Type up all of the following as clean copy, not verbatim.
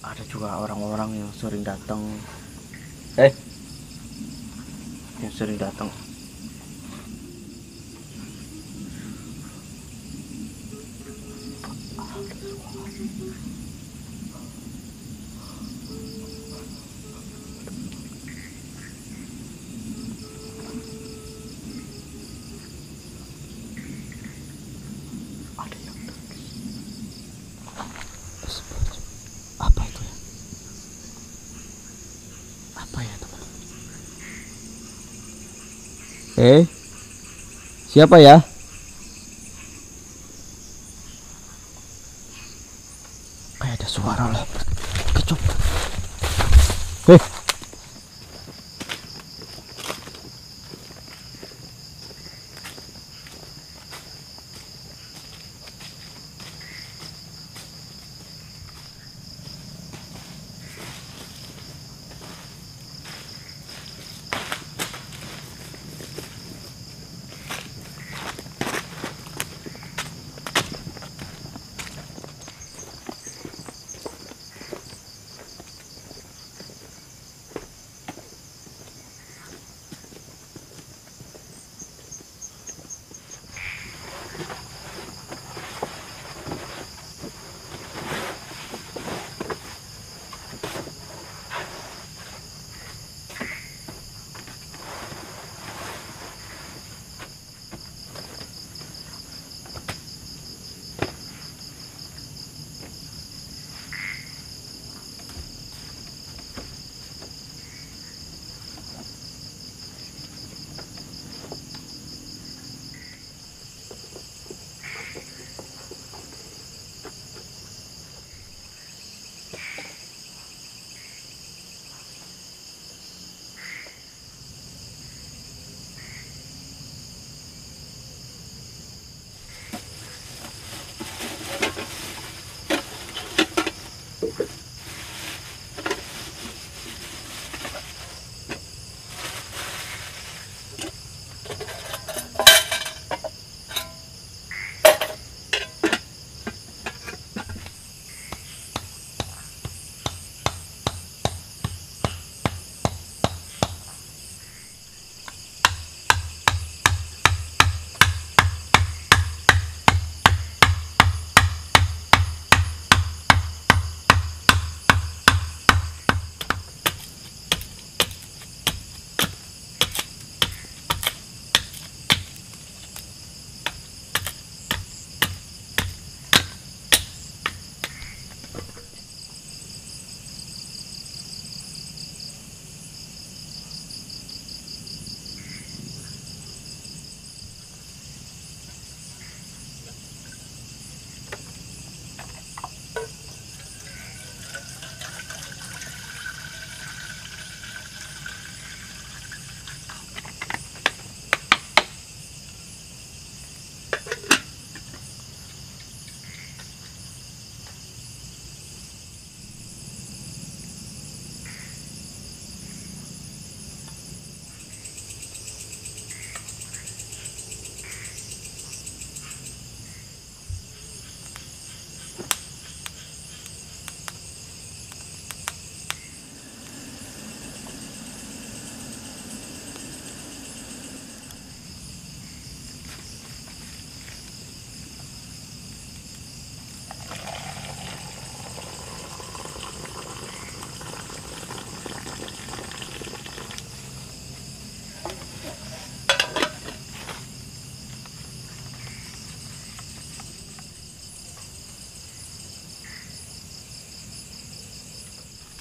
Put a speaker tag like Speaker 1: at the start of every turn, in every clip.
Speaker 1: Ada juga orang-orang yang sering datang,
Speaker 2: Eh,
Speaker 1: yang sering datang. Ada yang apa itu ya? Apa ya teman?
Speaker 2: siapa ya?
Speaker 1: Kayak ada suara lah. Kecup.
Speaker 2: Eh,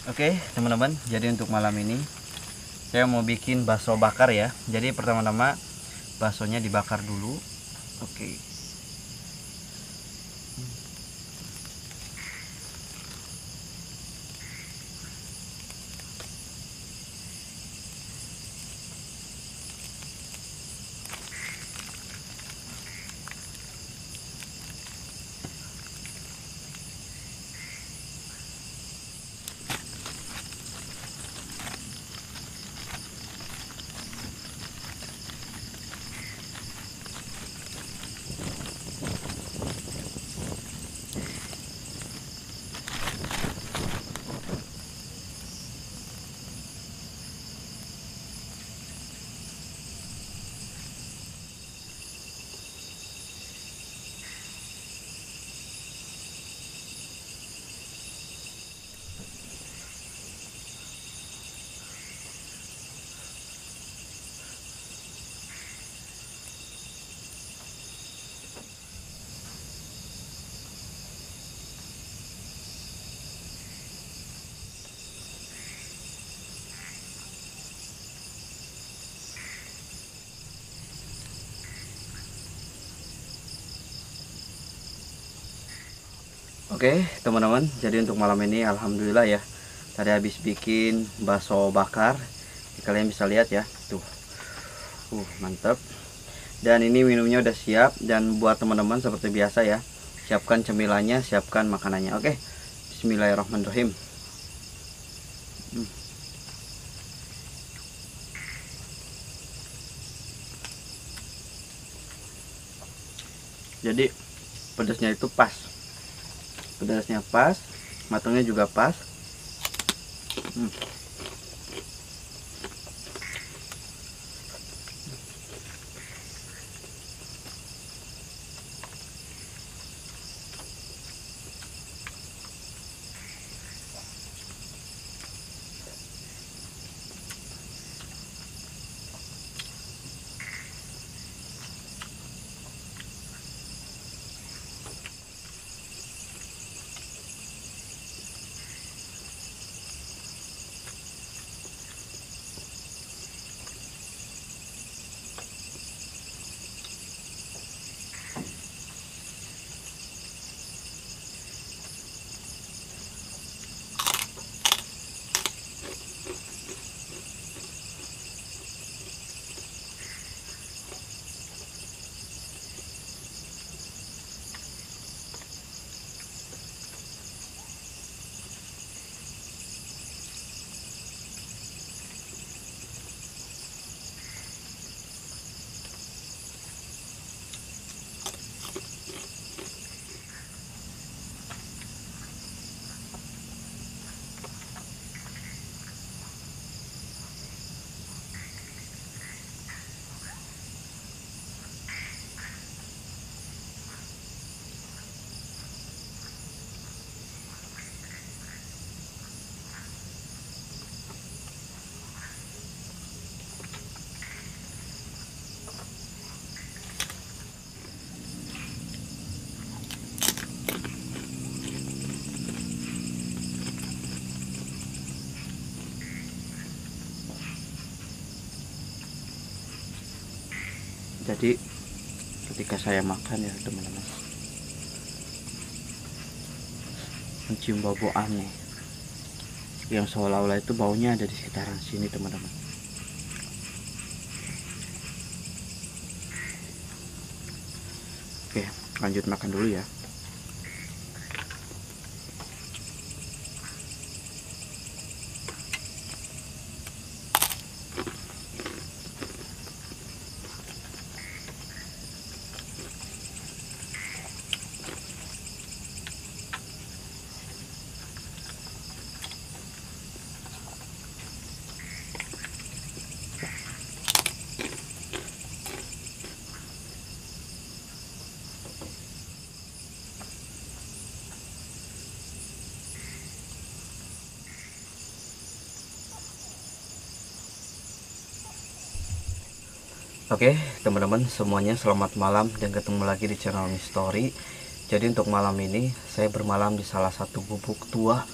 Speaker 1: Oke teman-teman, jadi untuk malam ini saya mau bikin bakso bakar ya. Jadi pertama-tama baksonya dibakar dulu. Oke. Oke teman-teman, jadi untuk malam ini alhamdulillah ya, tadi habis bikin bakso bakar. Kalian bisa lihat ya tuh, mantap. Dan ini minumnya udah siap. Dan buat teman-teman seperti biasa ya, siapkan cemilannya, siapkan makanannya. Oke, bismillahirrahmanirrahim. Jadi pedasnya itu pas, pedasnya pas, matangnya juga pas. Jadi ketika saya makan ya teman-teman, mencium bau aneh yang seolah-olah itu baunya ada di sekitaran sini teman-teman. Oke, lanjut makan dulu ya. Oke teman-teman semuanya, selamat malam dan ketemu lagi di channel Mystory. Jadi untuk malam ini saya bermalam di salah satu gubuk tua,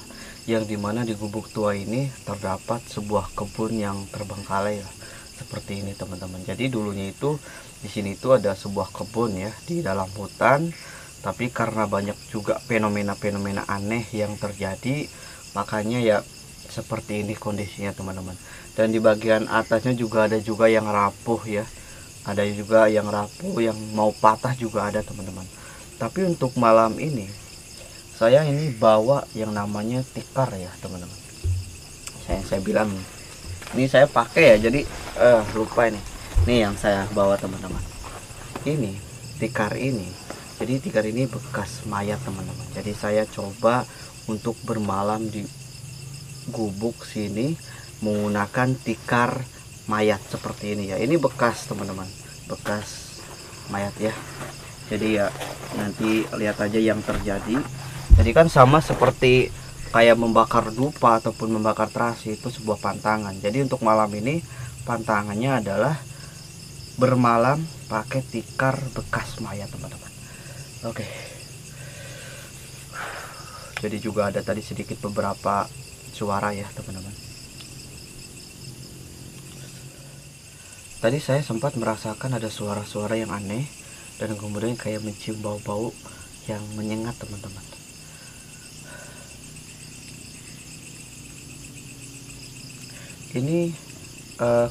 Speaker 1: yang dimana di gubuk tua ini terdapat sebuah kebun yang terbengkalai ya, seperti ini teman-teman. Jadi dulunya itu di sini itu ada sebuah kebun ya di dalam hutan, tapi karena banyak juga fenomena-fenomena aneh yang terjadi, makanya ya seperti ini kondisinya teman-teman. Dan di bagian atasnya juga ada juga yang rapuh ya, ada juga yang rapuh, yang mau patah juga ada teman-teman. Tapi untuk malam ini saya ini bawa yang namanya tikar ya teman-teman. Saya bilang ini saya pakai ya, jadi lupa ini yang saya bawa teman-teman. Ini tikar ini, jadi tikar ini bekas mayat teman-teman. Jadi saya coba untuk bermalam di gubuk sini menggunakan tikar mayat seperti ini ya. Ini bekas teman-teman, bekas mayat ya. Jadi ya nanti lihat aja yang terjadi. Jadi kan sama seperti kayak membakar dupa ataupun membakar terasi, itu sebuah pantangan. Jadi untuk malam ini pantangannya adalah bermalam pakai tikar bekas mayat teman-teman. Oke. Jadi juga ada tadi sedikit beberapa suara ya teman-teman. Tadi saya sempat merasakan ada suara-suara yang aneh dan kemudian kayak mencium bau-bau yang menyengat teman-teman. Ini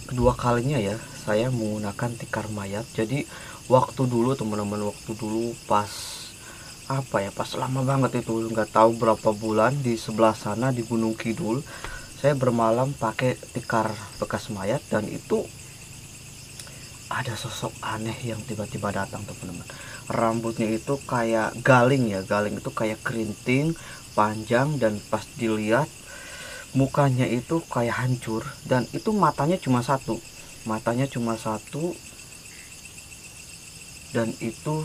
Speaker 1: kedua kalinya ya saya menggunakan tikar mayat. Jadi waktu dulu teman-teman, waktu dulu pas apa ya, pas lama banget itu, nggak tahu berapa bulan, di sebelah sana di Gunung Kidul saya bermalam pakai tikar bekas mayat, dan itu ada sosok aneh yang tiba-tiba datang teman-teman. Rambutnya itu kayak galing ya, galing itu kayak kerinting panjang, dan pas dilihat mukanya itu kayak hancur, dan itu matanya cuma satu, matanya cuma satu, dan itu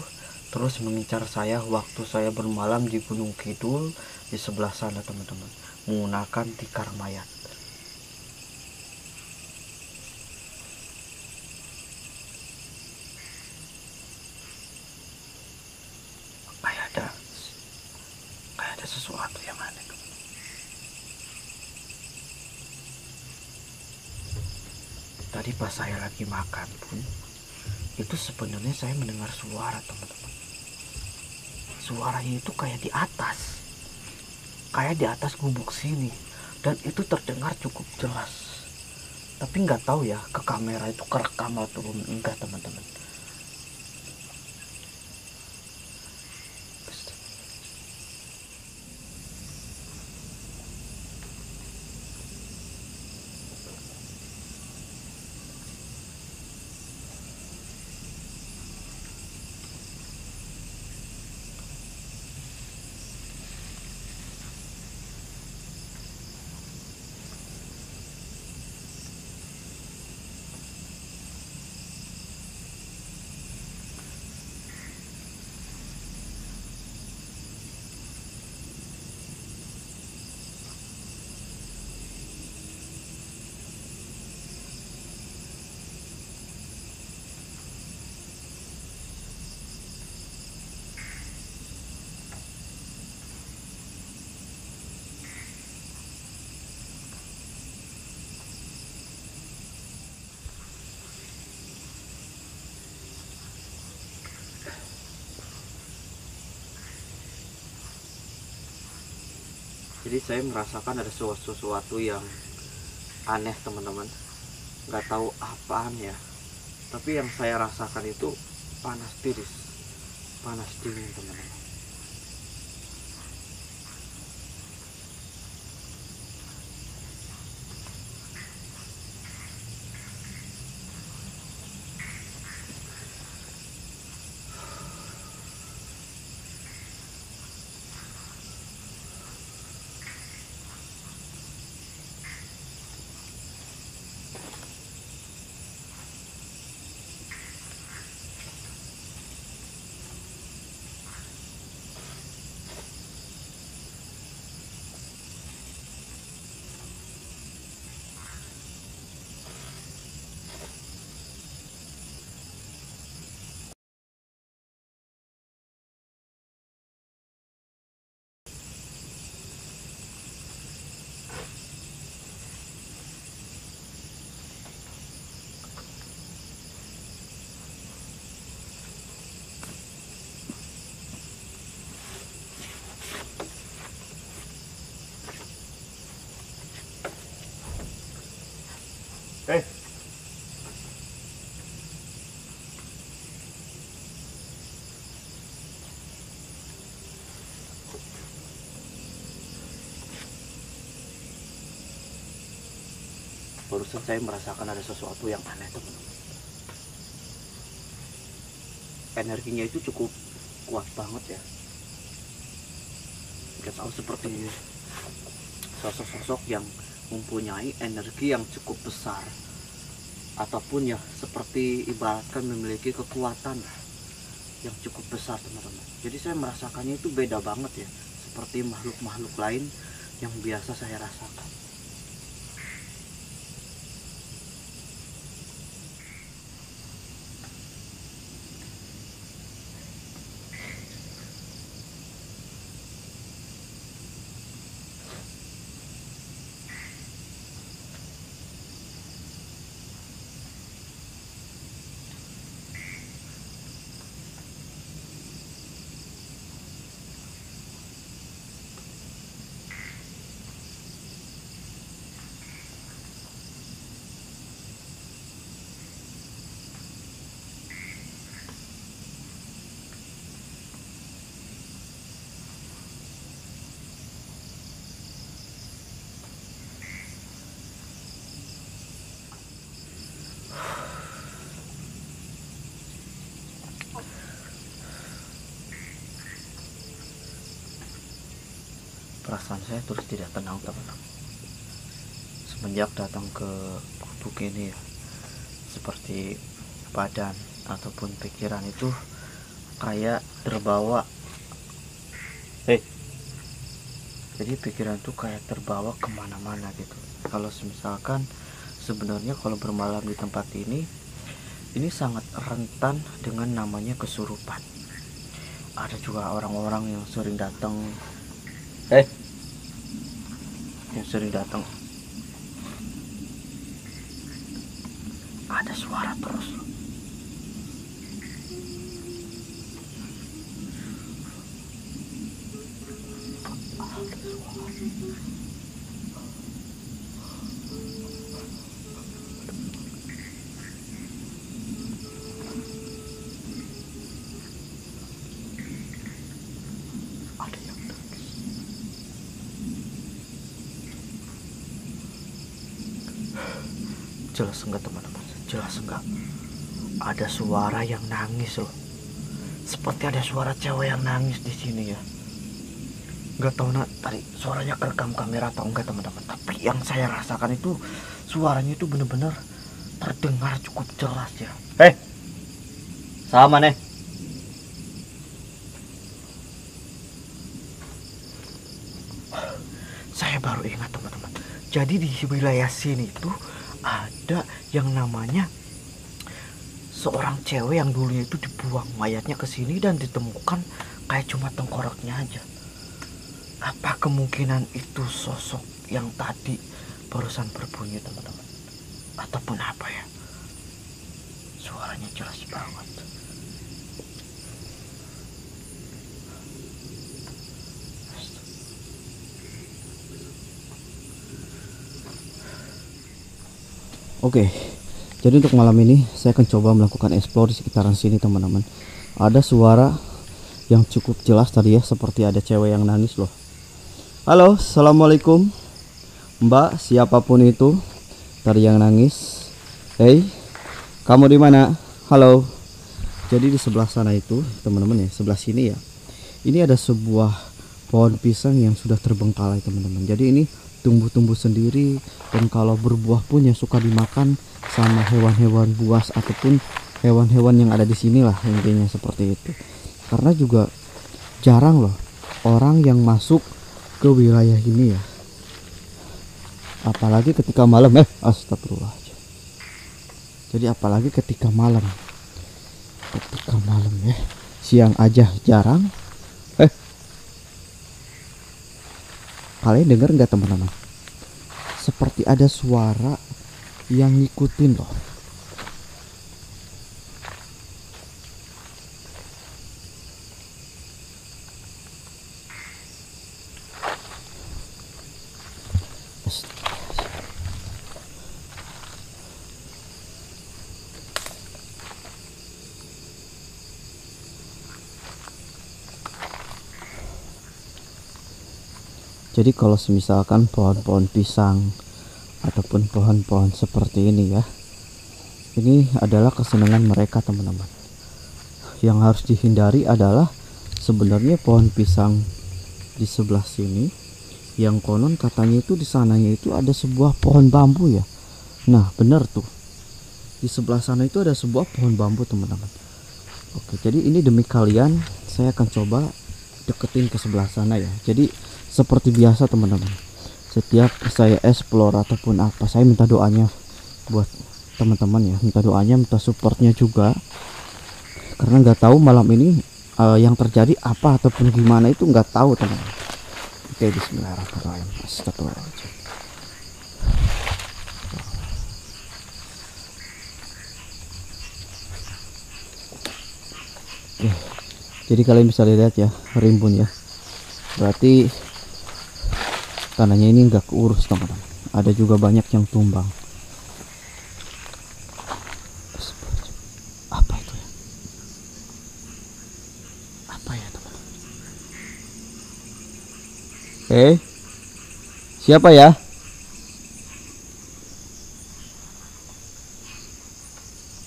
Speaker 1: terus mengincar saya waktu saya bermalam di Gunung Kidul di sebelah sana teman-teman, menggunakan tikar mayat. Kayak ada kayak ada sesuatu yang aneh. Tadi pas saya lagi makan pun, itu sebenarnya saya mendengar suara teman-teman. Suaranya itu kayak di atas gubuk sini, dan itu terdengar cukup jelas. Tapi nggak tahu ya ke kamera itu kerekam atau enggak teman-teman. Jadi saya merasakan ada sesuatu yang aneh teman-teman, nggak tahu apaan ya, tapi yang saya rasakan itu panas tiris, panas dingin teman-teman. Barusan saya merasakan ada sesuatu yang aneh teman-teman. Energinya itu cukup kuat banget ya. Nggak tahu, seperti sosok-sosok yang mempunyai energi yang cukup besar, ataupun ya seperti ibaratkan memiliki kekuatan yang cukup besar teman-teman. Jadi saya merasakannya itu beda banget ya, seperti makhluk-makhluk lain yang biasa saya rasakan. perasaan saya terus tidak tenang teman-teman. Semenjak datang ke gubuk ini ya, seperti badan ataupun pikiran itu kayak terbawa. Jadi pikiran tuh kayak terbawa kemana-mana gitu. Kalau misalkan sebenarnya kalau bermalam di tempat ini sangat rentan dengan namanya kesurupan. Ada juga orang-orang yang sering datang ada suara terus. Ada yang nangis. Jelas enggak teman-teman? Jelas enggak? Ada suara yang nangis loh. Seperti ada suara cewek yang nangis di sini ya. Nggak tahu tadi suaranya kerekam kamera atau enggak teman-teman. Tapi yang saya rasakan itu suaranya itu benar-benar terdengar cukup jelas ya.
Speaker 2: Sama nih.
Speaker 1: Saya baru ingat teman-teman. Jadi di wilayah sini itu ada yang namanya seorang cewek yang dulunya itu dibuang mayatnya ke sini dan ditemukan kayak cuma tengkoraknya aja. Apa kemungkinan itu sosok yang tadi barusan berbunyi teman-teman? Ataupun apa ya? Suaranya jelas banget.
Speaker 2: Oke, jadi untuk malam ini saya akan coba melakukan explore di sekitaran sini teman-teman. Ada suara yang cukup jelas tadi ya, seperti ada cewek yang nangis loh. Halo, assalamualaikum Mbak, siapapun itu tadi yang nangis. Hei, kamu di mana? Halo. Jadi di sebelah sana itu teman-teman ya, sebelah sini ya, ini ada sebuah pohon pisang yang sudah terbengkalai teman-teman. Jadi ini tumbuh-tumbuh sendiri, dan kalau berbuah pun yang suka dimakan sama hewan-hewan buas ataupun hewan-hewan yang ada di sini lah, intinya seperti itu. Karena juga jarang loh orang yang masuk ke wilayah ini ya, apalagi ketika malam. Astagfirullahaladzim. Jadi apalagi ketika malam ya, siang aja jarang. Kalian dengar nggak teman-teman? Seperti ada suara yang ngikutin loh. Jadi kalau misalkan pohon-pohon pisang ataupun pohon-pohon seperti ini ya, ini adalah kesenangan mereka teman-teman. Yang harus dihindari adalah sebenarnya pohon pisang di sebelah sini, yang konon katanya itu di sananya itu ada sebuah pohon bambu ya. Nah benar tuh, di sebelah sana itu ada sebuah pohon bambu teman-teman. Oke, jadi ini demi kalian saya akan coba deketin ke sebelah sana ya. Jadi seperti biasa teman-teman, setiap saya explore ataupun apa, saya minta doanya buat teman-teman ya, minta doanya, minta supportnya juga, karena nggak tahu malam ini yang terjadi apa ataupun gimana itu nggak tahu teman-teman. Oke, bismillahirrahmanirrahim. Astagfirullahaladzim. Oke, jadi kalian bisa lihat ya, rimbun ya, berarti tanahnya ini enggak keurus teman-teman. Ada juga banyak yang tumbang. Apa itu ya? Apa ya teman-teman? Siapa ya?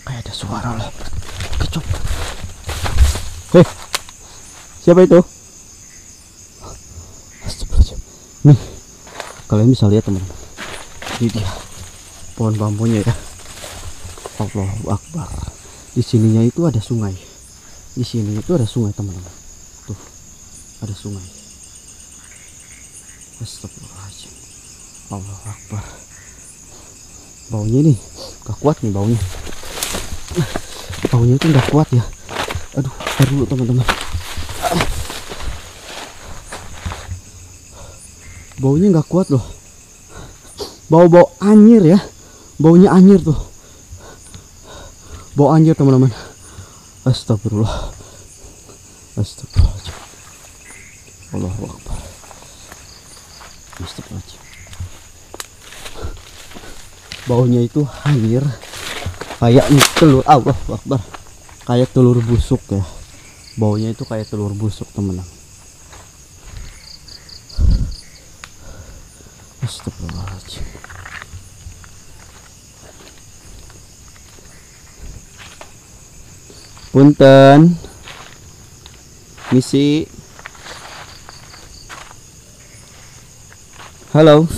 Speaker 2: Kayak ada suara loh. Kecup. Siapa itu? Kalian bisa lihat teman, ini dia pohon bambunya ya. Allahu Akbar. Di sininya itu ada sungai. Di sini itu ada sungai teman-teman. Tuh, ada sungai. Astagfirullahaladzim. Allahu Akbar. Baunya ini gak kuat nih baunya. Baunya itu gak kuat ya. Aduh, tar dulu teman-teman. Baunya gak kuat loh. Bau-bau anyir ya. Baunya anyir tuh. Bau anyir teman-teman. Astagfirullah. Astagfirullahaladzim. Allahu Akbar. Astagfirullahaladzim. Baunya itu anyir, kayak telur. Allahu Akbar. Kayak telur busuk ya. Baunya itu kayak telur busuk teman-teman. Astagfirullahaladzim. Punten, misi. Halo.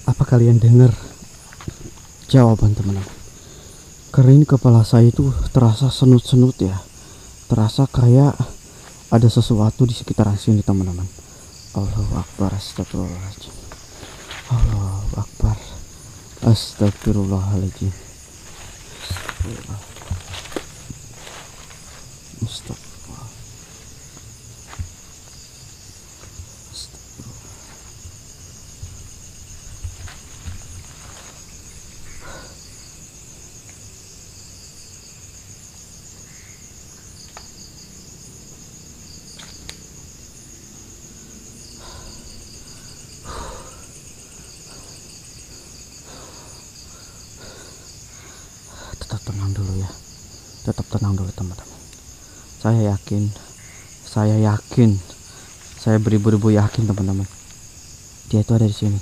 Speaker 2: Apa kalian dengar jawaban teman-teman? Karena ini kepala saya itu terasa senut-senut ya. Terasa kayak ada sesuatu di sekitaran sini teman-teman. Allahu Akbar. Astagfirullahaladzim. Allahu Akbar. Astagfirullahaladzim. Astagfirullah. Tetap tenang dulu ya. Tetap tenang dulu teman-teman. Saya yakin, saya beribu-ribu yakin teman-teman. Dia itu ada di sini.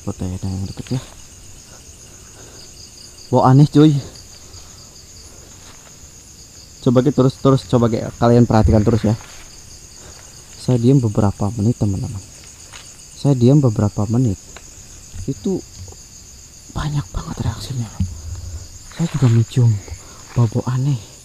Speaker 2: Seperti ada yang deket ya. Bau aneh cuy. Coba terus coba kalian perhatikan terus ya. Saya diam beberapa menit teman-teman. Saya diam beberapa menit. Itu banyak banget reaksinya. Saya juga mencium bau aneh.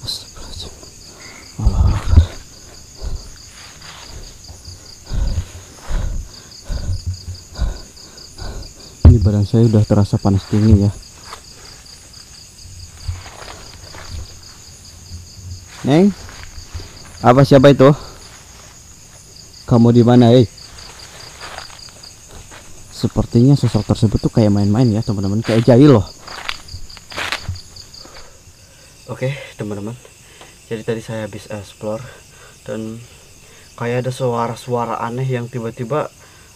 Speaker 2: Astagfirullahaladzim. Allahu Akbar. Ini badan saya udah terasa panas dingin ya. Neng, apa siapa itu? Kamu di mana, Sepertinya sosok tersebut tuh kayak main-main ya teman-teman, kayak jahil loh.
Speaker 1: Oke teman-teman, jadi tadi saya habis explore dan kayak ada suara-suara aneh yang tiba-tiba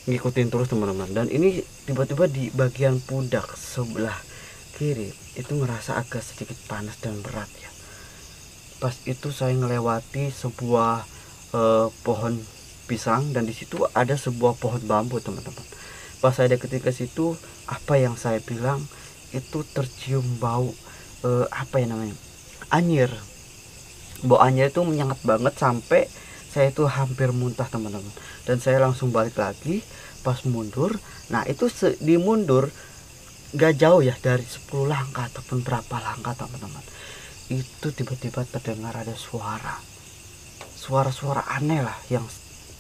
Speaker 1: ngikutin terus teman-teman. Dan ini tiba-tiba di bagian pundak sebelah kiri itu ngerasa agak sedikit panas dan berat ya. Pas itu saya ngelewati sebuah pohon pisang dan di situ ada sebuah pohon bambu teman-teman. Pas saya deketin ke situ, apa yang saya bilang itu tercium bau apa ya namanya, anyir. Bau anyir itu menyengat banget sampai saya itu hampir muntah teman-teman. Dan saya langsung balik lagi. Pas mundur, nah itu di mundur gak jauh ya, dari 10 langkah ataupun berapa langkah teman-teman, itu tiba-tiba terdengar ada suara-suara aneh lah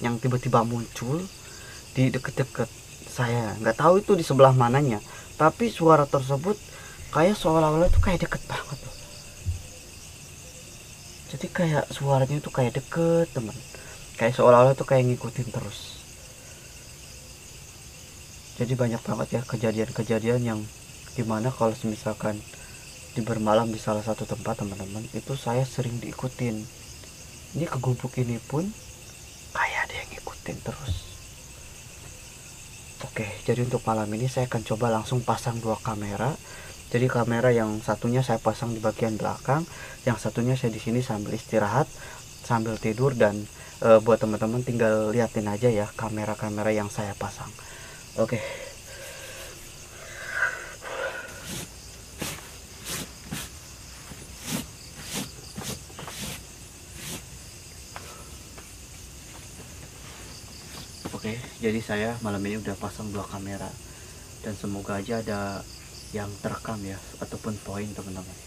Speaker 1: yang tiba-tiba muncul di deket-deket saya. Nggak tahu itu di sebelah mananya, tapi suara tersebut kayak seolah-olah tuh kayak deket banget loh. Jadi kayak suaranya tuh kayak deket teman, kayak seolah-olah tuh kayak ngikutin terus. Jadi banyak banget ya kejadian-kejadian yang dimana kalau misalkan di bermalam di salah satu tempat teman-teman, itu saya sering diikutin. Ini ke gubuk ini pun kayak ada yang ngikutin terus. Oke, jadi untuk malam ini saya akan coba langsung pasang dua kamera. Jadi kamera yang satunya saya pasang di bagian belakang, yang satunya saya di sini sambil istirahat, sambil tidur, dan buat teman-teman tinggal liatin aja ya kamera-kamera yang saya pasang. Oke. Oke, jadi saya malam ini udah pasang dua kamera, dan semoga aja ada yang terekam ya, ataupun poin teman-teman.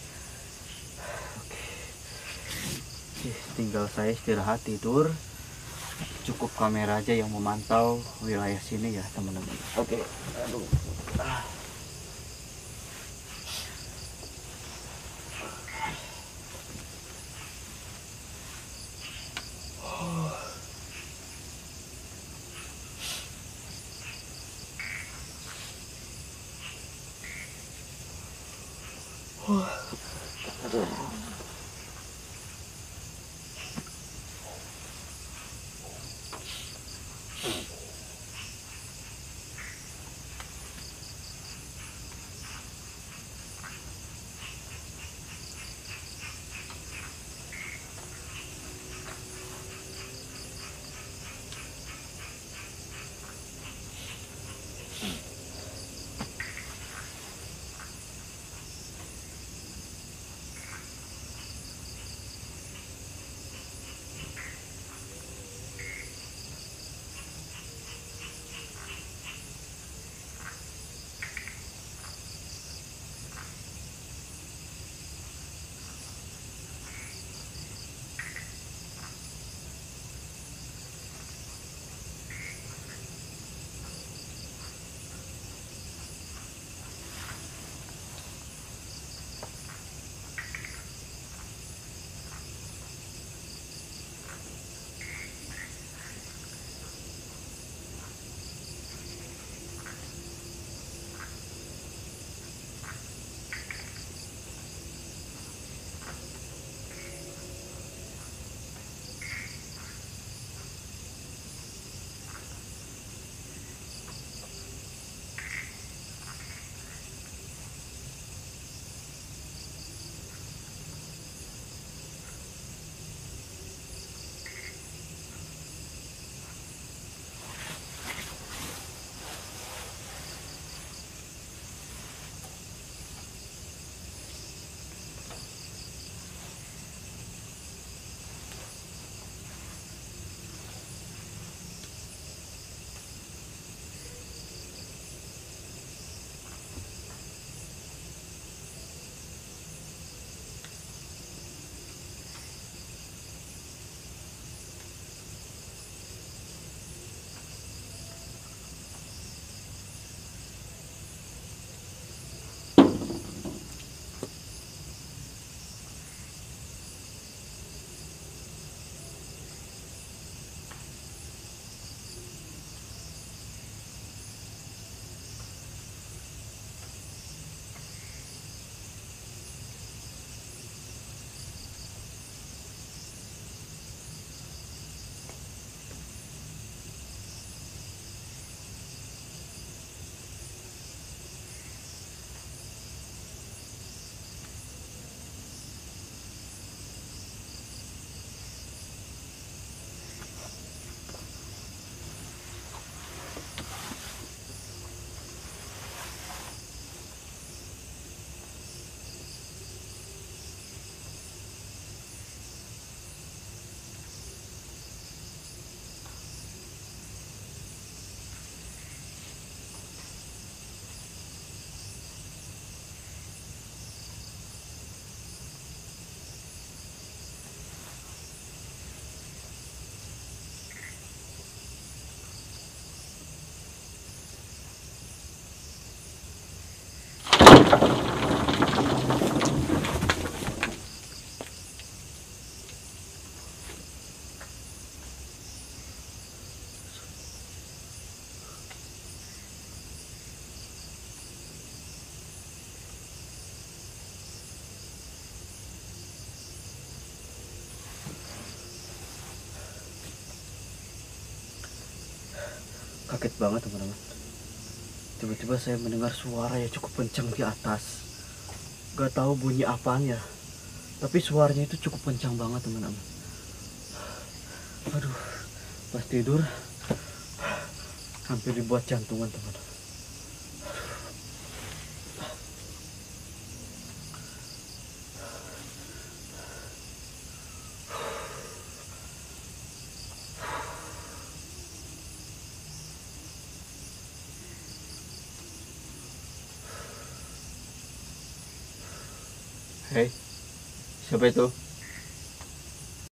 Speaker 1: Oke, tinggal saya istirahat tidur, cukup kamera aja yang memantau wilayah sini ya teman-teman. Oke, aduh. kaget banget teman-teman. Tiba-tiba saya mendengar suara yang cukup kencang di atas. Gak tahu bunyi apanya, tapi suaranya itu cukup kencang banget teman-teman. Aduh, pas tidur hampir dibuat jantungan teman-teman. Hei, siapa itu?